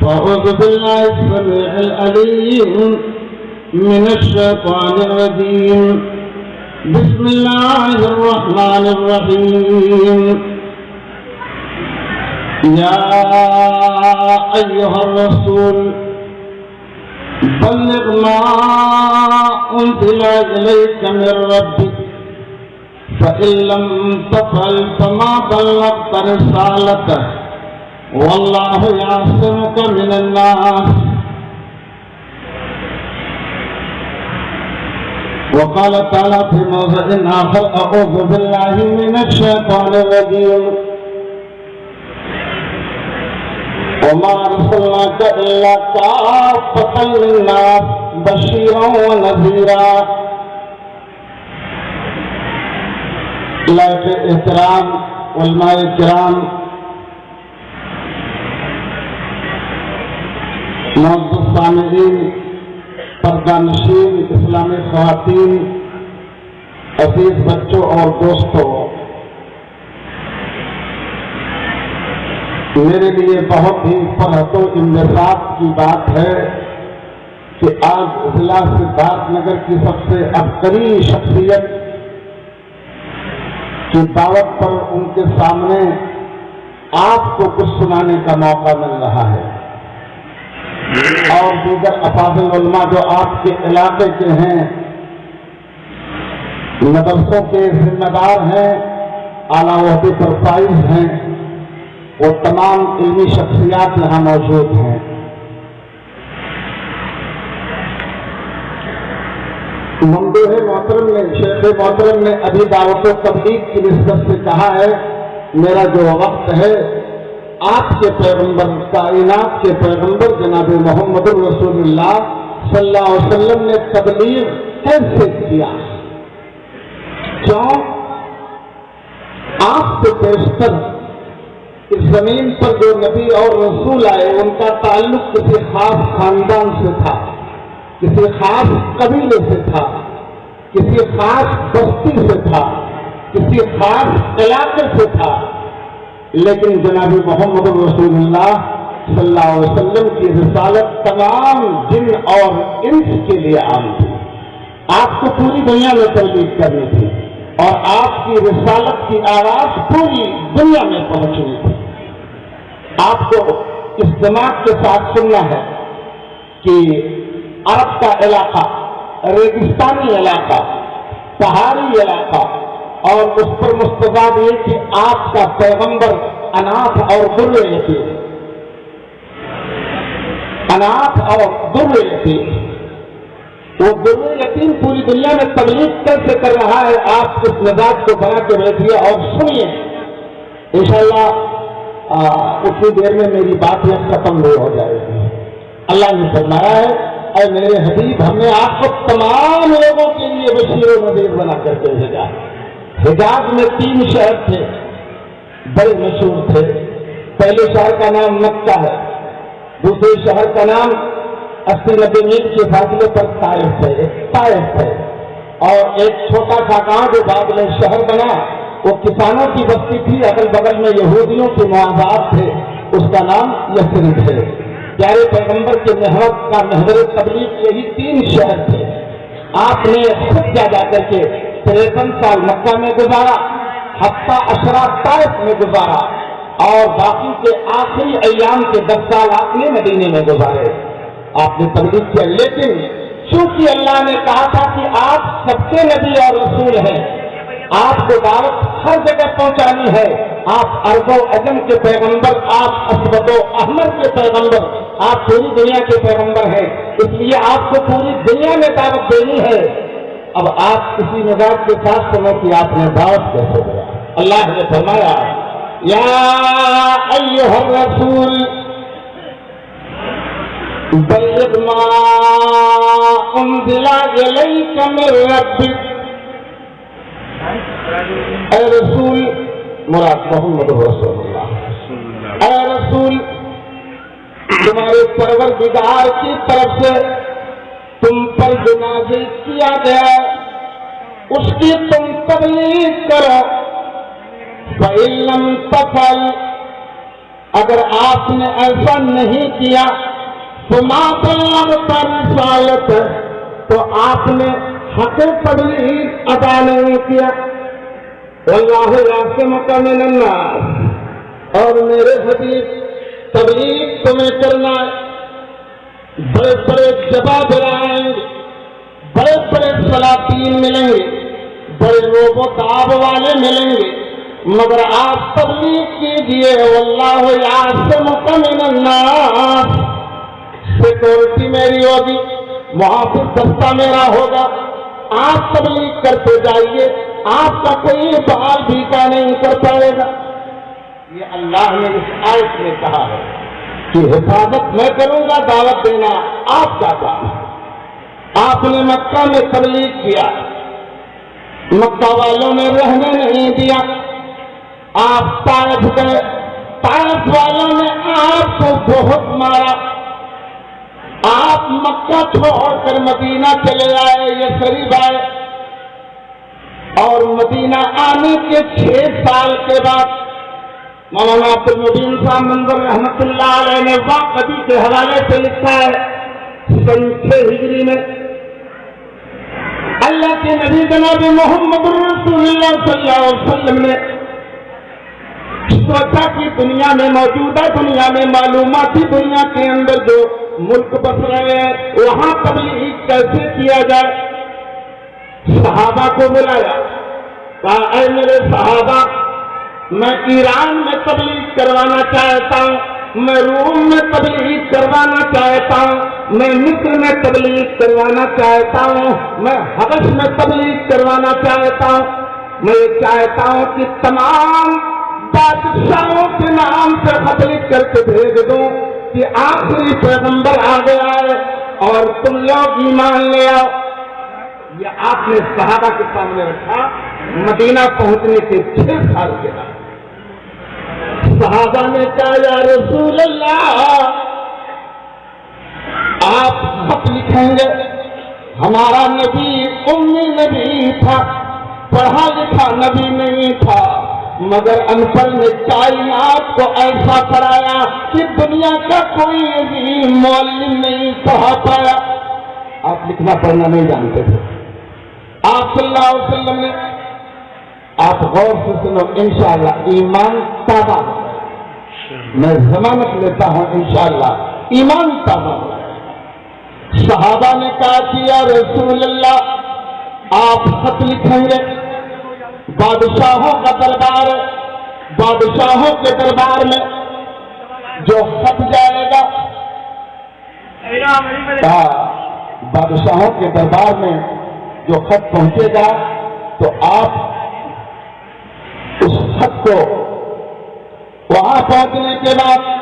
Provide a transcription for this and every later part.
أعوذ بالله السميع العليم من الشيطان الرجيم بسم الله الرحمن الرحيم يا أيها الرسول بلغ ما أنزل إليك من ربك فإن لم تفعل فما بلغت رسالته والله يعصمك من الناس وقال تعالى في موضع آخر أعوذ بالله من الشيطان الرجيم وما أرسلناك إلا كافة للناس بشيرا ونذيرا. لائق احترام علماء کرام، معزز سامعین، پردہ نشین اسلامی خواتین، عزیز بچوں اور دوستوں، میرے لیے بہت ہی فرحت و انبساط کی بات ہے کہ آج ضلع سدھارتھ نگر کی سب سے ابتری شخصیت کی دعوت پر ان کے سامنے آپ کو کچھ سنانے کا موقع مل رہا ہے، اور دیگر افاضل علماء جو آپ کے علاقے کے ہیں، مدرسوں کے ذمہ دار ہیں، اعلیٰ عہدے پر فائز ہیں، وہ تمام علمی شخصیات یہاں موجود ہیں. ممدوح محترم نے، شیخ محترم نے ابھی دعوت و تبلیغ کی نسبت سے کہا ہے میرا جو وقت ہے آپ کے پیغمبر، کائنات کے پیغمبر جناب محمد رسول اللہ صلی اللہ علیہ وسلم نے تبلیغ کیسے کیا؟ کیوں؟ آپ سے بیشتر اس زمین پر جو نبی اور رسول آئے ان کا تعلق کسی خاص خاندان سے تھا، کسی خاص قبیلے سے تھا، کسی خاص بستی سے تھا، کسی خاص علاقے سے تھا، لیکن جناب محمد رسول اللہ صلی اللہ علیہ وسلم کی رسالت تمام جن اور انس کے لیے عام تھی. آپ کو پوری دنیا میں تبلیغ کرنی تھی اور آپ کی رسالت کی آواز پوری دنیا میں پہنچنی تھی. آپ کو اس دماغ کے ساتھ سننا ہے کہ عرب کا علاقہ، ریگستانی علاقہ، پہاڑی علاقہ، اور اس پر مستضاد یہ کہ آپ کا پیغمبر اناث اور در یتیم، اناث اور در یتیم، وہ در یتیم پوری دنیا میں تبلیغ کیسے کر رہا ہے آپ اس مزاج کو بنا کے بیٹھیے اور سنیے. انشاءاللہ اتنی دیر میں میری بات یہ ختم نہیں ہو جائے گی. اللہ نے فرمایا ہے اے میرے حبیب ہم نے آپ کو تمام لوگوں کے لیے بشیر و نذیر بنا کر کے بھیجا. حجاز میں 3 شہر تھے، بڑے مشہور تھے. پہلے شہر کا نام مکہ ہے، دوسرے شہر کا نام 80-90 میل کے فاصلے پر طائف ہے، اور ایک چھوٹا سا گاؤں جو بعد میں شہر بنا وہ کسانوں کی بستی تھی، اگل بغل میں یہودیوں کے معاہدات تھے، اس کا نام یثرب ہے. پیارے پیغمبر کے محور تبلیغ یہی 3 شہر تھے. آپ نے خود جا کر کے 53 سال مکہ میں گزارا، حتیٰ عشرہ طائف میں گزارا، اور باقی کے آخری ایام کے 10 سال آپ نے مدینے میں گزارے. آپ نے تبلیغ کیا، لیکن چونکہ اللہ نے کہا تھا کہ آپ سب کے نبی اور رسول ہیں، آپ کو دعوت ہر جگہ پہنچانی ہے. آپ عرب و عجم کے پیغمبر، آپ اسود و احمر کے پیغمبر، آپ پوری دنیا کے پیغمبر ہیں، اس لیے آپ کو پوری دنیا میں دعوت دینی ہے. اب آپ کسی مزاج کے ساتھ سنو کہ آپ نے دعوت کیسے دیا. اللہ نے فرمایا یا ایھا الرسول بلغ ما انزل الیک من ربک. اے رسول، مراد محمد رسول اللہ، اے رسول تمہارے پروردگار کی طرف سے تم پر جو نازل کیا گیا اس کی تم تبلیغ کرو. فَإِن لَّمْ تَفْعَلْ اگر آپ نے ایسا نہیں کیا تو ما بلغت رسالت، تو آپ نے حق تبلیغ ادا نہیں کیا۔ واللہ یعصمک من الناس، اور میرے حبیب تبلیغ تمہیں کرنا ہے۔ بڑے بڑے جواب آئیں گے، بڑے بڑے سلاطین ملیں گے، بڑے لوگ و تعاب والے ملیں گے، مگر آپ تبلیغ کیجیے۔ واللہ یعصمک من الناس، سیکورٹی میری ہوگی، محافظ دستہ میرا ہوگا، آپ تبلیغ کرتے جائیے، آپ کا کوئی بال بھیکا نہیں کر پائے گا۔ یہ اللہ نے اس آیت میں کہا ہے کہ حفاظت میں کروں گا، دعوت دینا آپ کا کام ہے۔ آپ نے مکہ میں تبلیغ کیا، مکہ والوں نے رہنے نہیں دیا، آپ طائف گئے، طائف والوں نے آپ کو بہت مارا، آپ مکہ چھوڑ کر مدینہ چلے آئے، یثرب آئے، اور مدینہ آنے کے 6 سال کے بعد مولانا عبد المبین صاحب منظر رحمۃ اللہ علیہ نے واقعی کے حوالے سے لکھا ہے، سن 6 ہجری میں اللہ کے نبی جناب محمد رسول اللہ صلی اللہ علیہ وسلم نے سوچا کہ دنیا میں، موجودہ دنیا میں، معلوماتی دنیا کے اندر جو ملک بس رہے ہیں، وہاں تبلیغ کیسے کیا جائے۔ صحابہ کو بلایا، کہا اے میرے صحابہ، میں ایران میں تبلیغ کروانا چاہتا ہوں، میں روم میں تبلیغ کروانا چاہتا ہوں، میں مصر میں تبلیغ کروانا چاہتا ہوں، میں حبش میں تبلیغ کروانا چاہتا ہوں۔ میں یہ چاہتا ہوں کہ تمام بادشاہوں کے نام سے خط لکھ کر کے بھیج دوں کہ آخری پیغمبر آ گیا ہے اور تم لوگ ایمان لے آؤ۔ یہ آپ نے صحابہ کے سامنے رکھا۔ مدینہ پہنچنے کے 6 سال کے بعد صحابہ نے کہا یا رسول اللہ، آپ خط لکھیں گے؟ ہمارا نبی امی نبی تھا، پڑھا لکھا نبی نہیں تھا، مگر ان پڑھ نے کائنات کو ایسا پڑھایا کہ دنیا کا کوئی عظیم معلم نہیں پڑھا پایا۔ آپ لکھنا پڑھنا نہیں جانتے تھے۔ آپ صلی اللہ علیہ وسلم نے، آپ غور سے سنو انشاءاللہ ایمان تازہ، میں ضمانت لیتا ہوں انشاءاللہ ایمان تازہ۔ صحابہ نے کہا کہ یا رسول اللہ، آپ خط لکھیں گے؟ بادشاہوں کا دربار ہے، بادشاہوں کے دربار میں جو خط جائے گا، بادشاہوں کے دربار میں جو خط پہنچے گا تو آپ اس خط کو وہاں پہنچنے کے بعد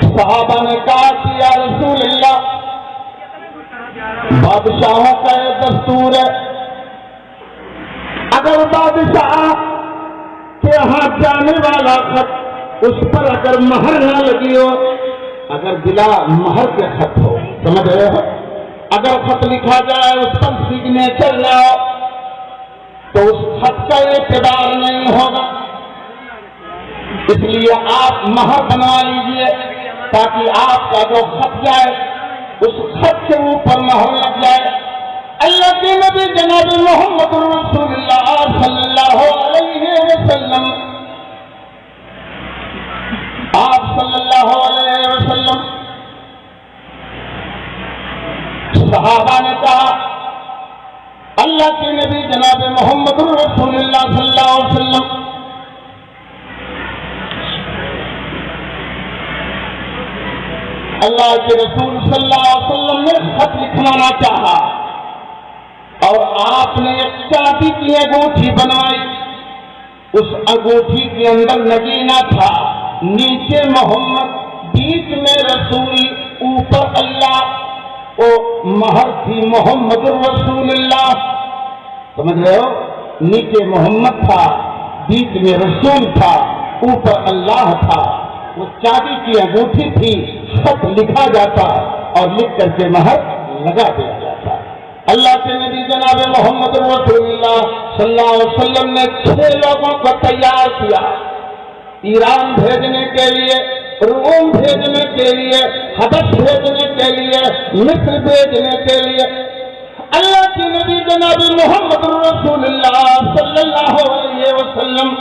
صحابہ نے کہا کہ یا رسول اللہ، بادشاہوں کا یہ دستور ہے، اگر بادشاہ کے ہاں جانے والا خط اس پر اگر مہر نہ لگی ہو، اگر بلا مہر کے خط ہو، سمجھ رہے ہو، اگر خط لکھا جائے اس پر سگنیچر نہ ہو تو اس خط کا اعتبار نہیں ہوگا۔ اس لیے آپ مہر بنوا لیجئے تاکہ آپ کا جو خط جائے اس خط کے اوپر مہر لگ جائے۔ اللہ کے نبی جناب محمد رسول اللہ صلی اللہ علیہ وسلم، آپ صلی اللہ علیہ وسلم، صحابہ نے کہا اللہ کے نبی جناب محمد رسول اللہ صلی اللہ علیہ وسلم اللہ کے رسول صلی اللہ علیہ وسلم نے خط لکھوانا چاہا اور آپ نے ایک چاندی کی انگوٹھی بنائی، اس انگوٹھی کے اندر نگینہ تھا، نیچے محمد، بیچ میں رسول، اوپر اللہ، وہ مہر تھی محمد رسول اللہ، سمجھ رہے ہو، نیچے محمد تھا، بیچ میں رسول تھا، اوپر اللہ تھا۔ وہ چاندی کی انگوٹھی تھی، خط لکھا جاتا اور لکھ کر کے مہر لگا دیا جاتا۔ اللہ کے نبی جناب محمد رسول اللہ صلی اللہ علیہ وسلم نے 6 لوگوں کو تیار کیا ایران بھیجنے کے لیے، روم بھیجنے کے لیے، حبش بھیجنے کے لیے، مصر بھیجنے کے لیے۔ اللہ کے نبی جناب محمد رسول اللہ صلی اللہ علیہ وسلم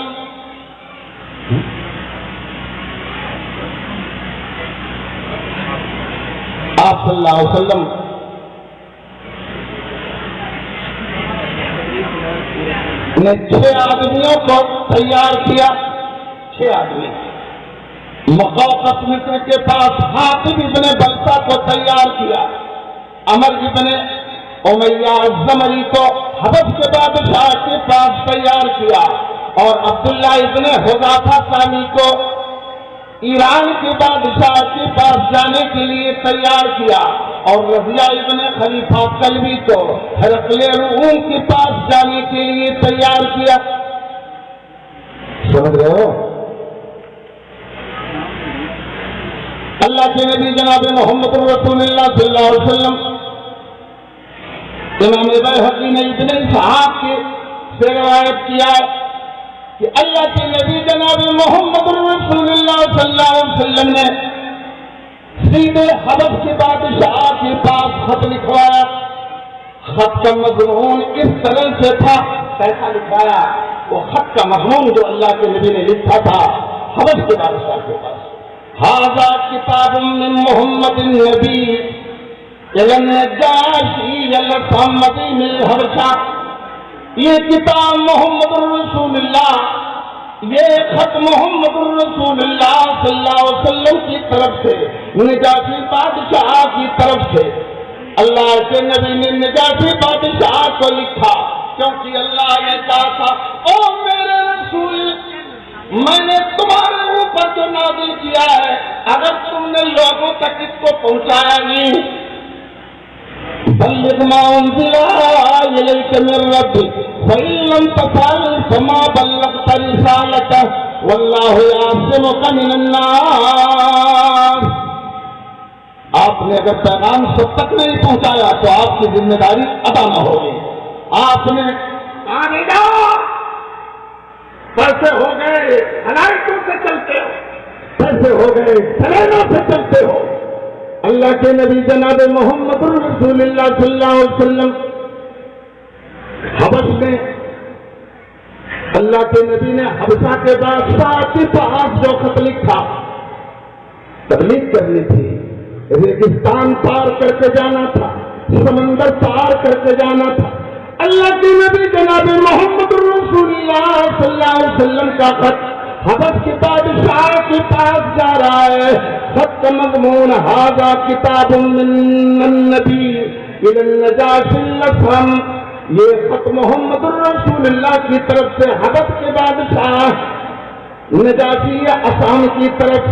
آپ صلی اللہ علیہ وسلم نے 6 آدمیوں کو تیار کیا۔ 6 آدمی مقوقس مصر کے پاس حاتم ابن بلتا کو تیار کیا، عمر ابن امیہ الزمری کو حبش کے بادشاہ کے پاس تیار کیا، اور عبداللہ ابن حذافہ ثانی کو ایران کے بادشاہ کے پاس جانے کے لیے تیار کیا، اور رضیہ ابن خلیفہ کلبی کو ہرقل روم کے پاس جانے کے لیے تیار کیا۔ سمجھ رہے ہو؟ اللہ کے نبی جناب محمد رسول اللہ صلی اللہ علیہ وسلم، امام بیہقی نے ابن اسحاق سے روایت کیا کہ اللہ کے نبی جناب محمد رسول اللہ صلی اللہ علیہ وسلم نے سیدھے حبش کے بادشاہ کے پاس خط لکھوایا۔ خط کا مضمون اس طرح سے تھا، کیسا لکھوایا؟ وہ خط کا مضمون جو اللہ کے نبی نے لکھا تھا حبش کے بادشاہ کے پاس، ھذا کتاب من محمد النبی الی النجاشی الصمدی من الحبشہ، یہ کتاب محمد رسول اللہ، یہ خط محمد رسول اللہ صلی اللہ علیہ وسلم کی طرف سے نجاشی بادشاہ کی طرف سے اللہ کے نبی نے نجاشی بادشاہ کو لکھا، کیونکہ اللہ نے کہا تھا او میرے رسول، میں نے تمہارے اوپر جو نازل کیا ہے اگر تم نے لوگوں تک اس کو پہنچایا نہیں، بلغ ما انزل الیک من ربک فإن لم تفعل فما بلغت رسالته واللہ یعصمک من الناس۔ آپ نے اگر پیغام سب تک نہیں پہنچایا تو آپ کی ذمہ داری ادا نہ ہوگی۔ آپ نے کیسے ہو گئے ہلائٹوں سے چلتے ہو، کیسے ہو گئے ٹرینوں سے چلتے ہو؟ اللہ کے نبی جناب محمد رسول اللہ صلی اللہ علیہ وسلم حبش میں، اللہ کے نبی نے حبشہ کے بادشاہ کے پاس جو خط لکھا، تبلیغ کرنی تھی، ریگستان پار کر کے جانا تھا، سمندر پار کر کے جانا تھا۔ اللہ کے نبی جناب محمد رسول اللہ صلی اللہ علیہ وسلم کا خط حبش کے بادشاہ کے پاس جا رہا ہے۔ خط کا مضمون ھذا کتاب من النبی الی النجاشی الاسم، یہ خط محمد رسول اللہ کی طرف سے حبش کے بادشاہ نجاشی اسام کی طرف،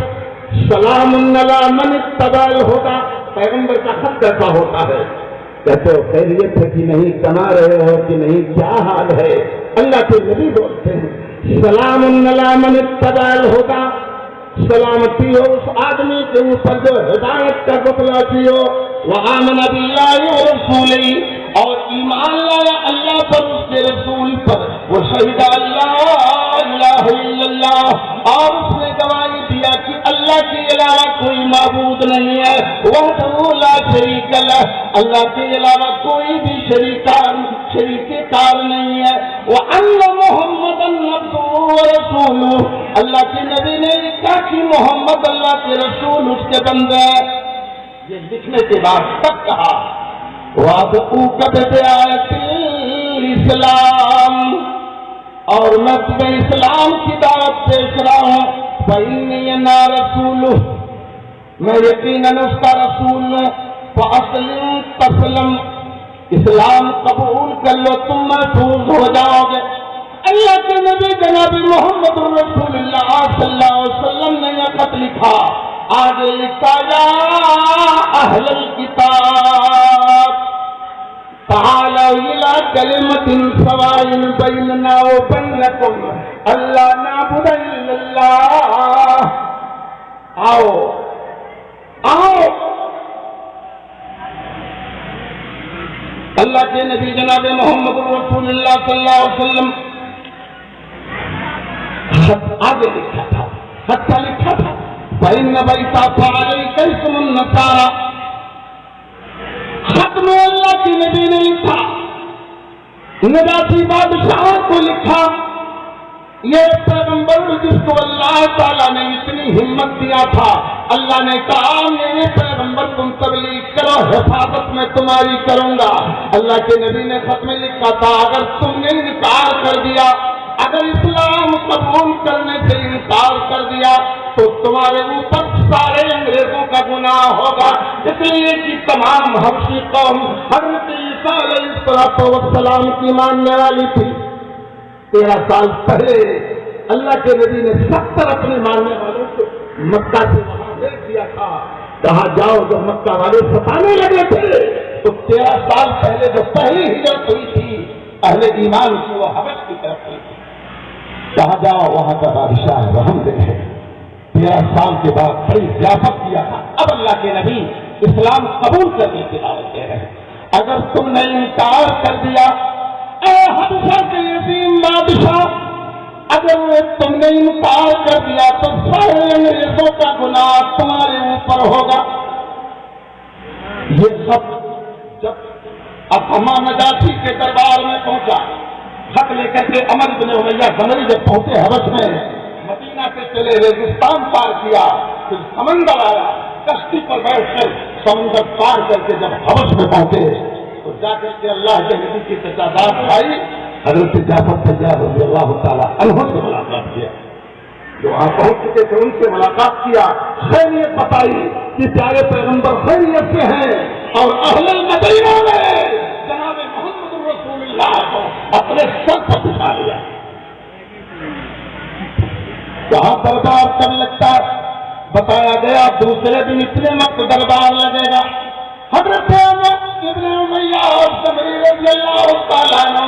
سلام علی من اتبع الہدی۔ پیغمبر کا خط کیسا ہوتا ہے؟ کہتے ہو خیریت ہے کہ نہیں، کما رہے ہو کہ نہیں، کیا حال ہے؟ اللہ کے نبی بولتے ہیں سلام علی من اتبع الہدی، سلامتی ہو اس آدمی کے اوپر جو ہدایت کا بتلاتی ہو، وآمن باللہ ورسولہ، اور ایمان لایا اللہ پر، اس کے رسول پر، وہ شہید اللہ الہ الا اللہ، اور اس نے گواہی دیا کہ اللہ کے علاوہ کوئی معبود نہیں ہے، وحدہ لا شریک لہ، اللہ کے علاوہ کوئی بھی شریک کار نہیں ہے، وَأَنَّ مُحَمَّدًا عَبْدُهُ وَرَسُولُهُ، اللہ کے نبی نے کہا کہ محمد اللہ کے رسول اس کے بندے ہیں۔ یہ لکھنے کے بعد سب کہا وَأَدْعُوكَ بِدَعْوَةِ الْإِسْلَامِ، اور میں تمہیں اسلام کی دعوت پیش رہا ہوں، فَإِنِّي أَنَا رَسُولُهُ، میں یقیناً اس کا رسول ہوں، فَأَسْلِمْ تَسْلَمْ، اسلام قبول کر لو تم محفوظ ہو جاؤ گے۔ اللہ کے نبی جناب محمد رسول اللہ صلی اللہ علیہ وسلم نے یہ خط لکھا، آگے لکھا یا اہل الکتاب تعالوا الی کلمۃ سواء بیننا وبینکم الا نعبد الا اللہ، آؤ آؤ۔ اللہ کے نبی جناب محمد رسول اللہ صلی اللہ علیہ وسلم خط آگے لکھا تھا، خط کا لکھا تھا فَإِنَّ بَيْتَ عَلَيْكَ اسْمُ النَّصَارَى، خط میں اللہ کی نبی نے لکھا، نجاشی بادشاہ کو لکھا، یہ پیغمبر جس کو اللہ تعالیٰ نے اتنی ہمت دیا تھا، اللہ نے کہا میرے پیغمبر تم تبلیغ کرو، حفاظت میں تمہاری کروں گا۔ اللہ کے نبی نے خط میں لکھا تھا اگر تم نے انکار کر دیا، اگر اسلام قبول کرنے سے انکار کر دیا تو تمہارے اوپر سارے انگریزوں کا گناہ ہوگا، اس لیے کہ تمام حبشی قوم حضرت عیسیٰ علیہ السلام کی ماننے والی تھی۔ 13 سال پہلے اللہ کے نبی نے 70 اپنے ماننے والوں کو مکہ سے وہاں بھیج دیا تھا، کہا جاؤ، جب مکہ والے ستانے لگے تھے تو 13 سال پہلے جو پہلی ہجرت ہوئی تھی اہل ایمان کی، وہ حبش کی طرف ہوئی تھی، کہا جاؤ وہاں کا بادشاہ رحم دل ہے۔ 13 سال کے بعد بڑی ضیافت کیا تھا، اب اللہ کے نبی اسلام قبول کرنے کی دعوت دے رہے ہیں۔ اگر تم نے انکار کر دیا اے حبشہ کے عظیم بادشاہ، اگر تم نے انکار کر دیا تو سارے انگریزوں کا گناہ تمہارے اوپر ہوگا۔ یہ سب جب افہما نجاشی کے دربار میں پہنچا، خط لے کر کے عمر بن امیہ زمری جب پہنچے حبش میں، مدینہ سے چلے ریگستان پار کیا، پھر سمندر آیا، کشتی پر بیٹھ کر سمندر پار کر کے جب حبش میں پہنچے تو جا کر کے اللہ کے نبی کی تجادات آئی، حضرت جعفر طیار رضی اللہ تعالیٰ عنہ سے ملاقات کیا، جو وہاں پہنچ چکے تھے ان سے ملاقات کیا، خیریت بتائی کہ پیارے پیغمبر خیریت سے ہیں، اور اہل المدینہ میں جناب محمد رسول اللہ کو اپنے سر پر بٹھا لیا۔ کہاں دربار کب لگتا ہے؟ بتایا گیا دوسرے دن اتنے وقت دربار لگے گا۔ حضرت ابن امیہ زمری رضی اللہ تعالیٰ عنہ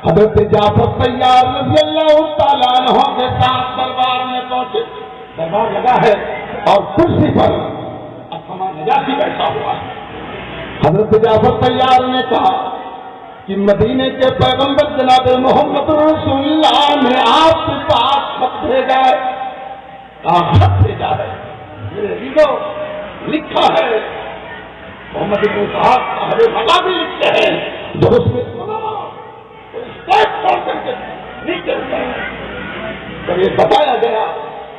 حضرت جعفر طیار رضی اللہ تعالیٰ عنہ کے ساتھ دربار میں پہنچے، دربار لگا ہے اور کرسی پر افہما نجاشی بیٹھا ہوا ہے۔ حضرت جعفر طیار نے کہا کہ مدینے کے پیغمبر جناب محمد رسول اللہ نے آپ کے پاس خط بھیجا ہے، خط بھیجا ہے، میرے لکھا ہے، محمد بن صاحب اہل ملا بھی لکھتے ہیں، جب اس میں چھوڑ کر کے نیچے اترا، جب یہ بتایا گیا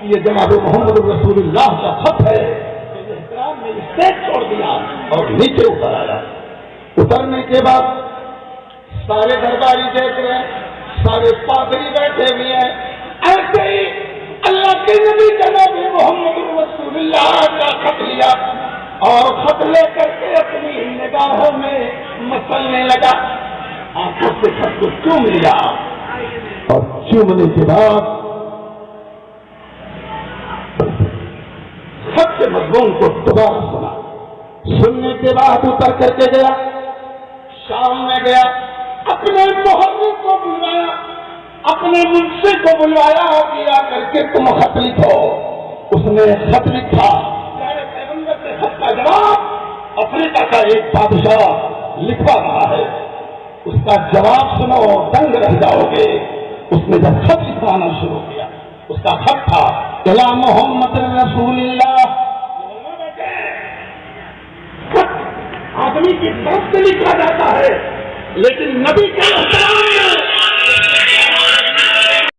کہ یہ جناب محمد رسول اللہ کا خط ہے، احترام نے اسٹیج چھوڑ دیا اور نیچے اتر آیا۔ اترنے کے بعد سارے درباری دیکھ رہے ہیں، سارے پادری بیٹھے ہوئے ہیں، ایسے ہی اللہ کے نبی جناب محمد رسول اللہ کا خط لیا اور خط لے کر کے اپنی نگاہوں میں مسلنے لگا، آنکھوں سے خط کو چوم لیا، اور چومنے کے بعد خط کے مضمون کو دوبارہ سنا، سننے کے بعد اتر کر کے گیا، شام میں گیا، اپنے محرر کو بلوایا، اپنے منشی کو بلوایا، کیا کر کے تم خط لکھو۔ اس نے خط لکھا، پیغمبر کے خط کا جواب افریقہ کا ایک بادشاہ لکھوا رہا ہے، اس کا جواب سنو دنگ رہ جاؤ گے۔ اس نے جب خط لکھوانا شروع کیا، اس کا خط تھا الی محمد رسول اللہ۔ خط آدمی کی طرف سے لکھا جاتا ہے، لیکن نبی کے احترام میں